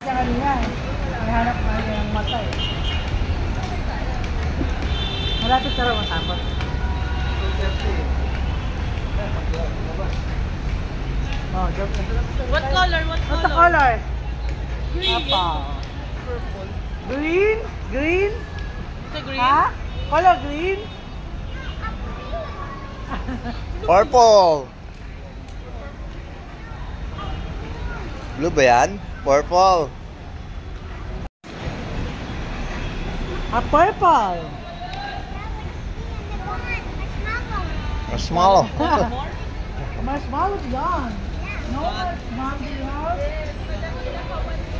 Kanina, nahanap na yung mata eh. Malapit na raw matapos. Oh, what color? What's the color? Green. Purple. Green? Green? It's a green? Ha? Color green? Purple. Blue ba yan? Purple. Purple. Marshmallow. Marshmallow gone. No marshmallow.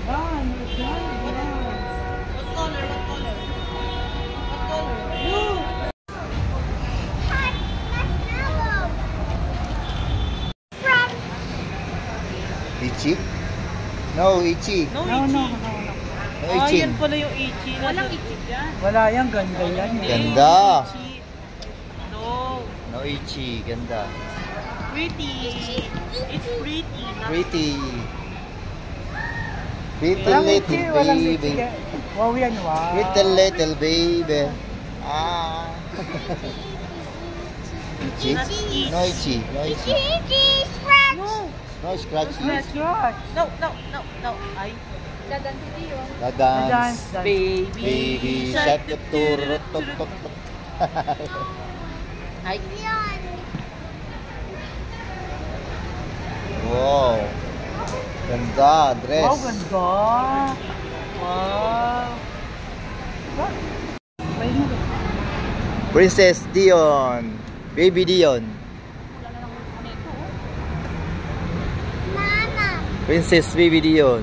Gone. It's gone. What color? What color? What color? Blue. Ichi? No, Ichi. No, No, Ichi. no. No, Ah, Ichi. yan pala yung Ichi. Walang Ichi dyan. Wala yan. Ganda yan. Ganda. Ichi. No. No, Ichi. Ganda. Pretty. It's pretty. Pretty. Pretty Walang little Ichi, walang baby. Ichi. Wow yan, wow. Pretty little baby. Ah. Ichi? That's Ichi. No, Ichi. No, Ichi. No. No, scratchy. Let's watch. No. Ay. Dadance. Dance. Baby shark. Turut. Ay. Wow. Ganda, dress. Wow, ganda. Wow. Princess Dion. Baby Dion. Princess Baby Dion.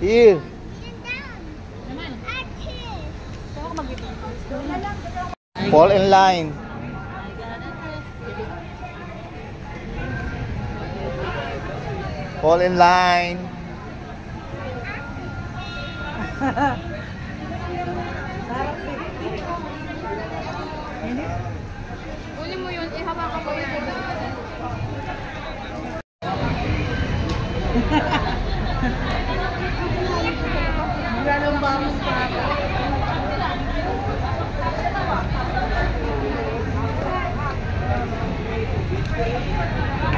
Here. Fall in line. Fall in line. Uli mo yun, ihawakan mo yun. Magalong bangus pa.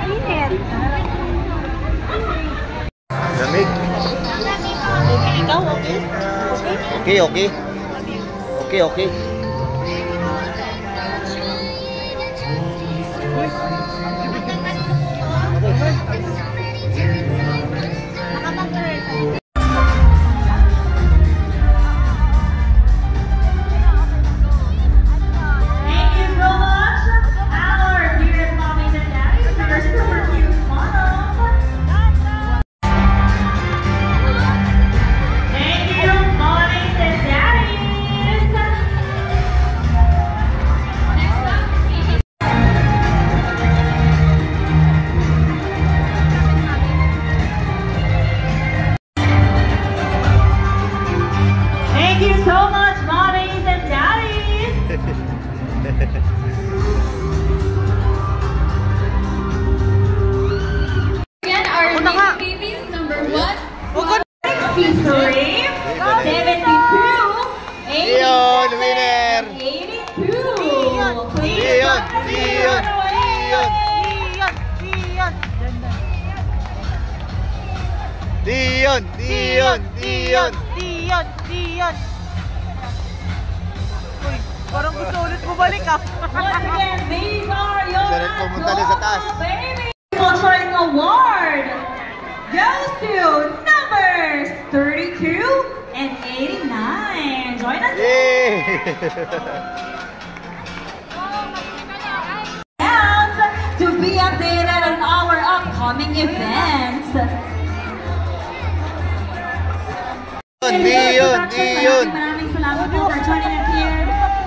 Init. Lamig. Okay, ikaw, okay? Okay. Okay. Again, our babies, number 1, 73, 72, Dion, winner. 82. Dion. Uy, parang gusto ulit bumalik ah. Once again, these are your Sarap pumunta na sa taas. baby. People's Choice Award goes to numbers 32 and 89. Join us. Yay! To be updated on our upcoming events. Dion. Maraming salamat po for joining us here.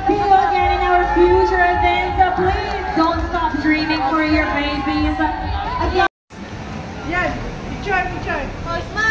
See you again in our future events. Please don't stop dreaming for your babies. Again. Yan. Picture. Oh, smile.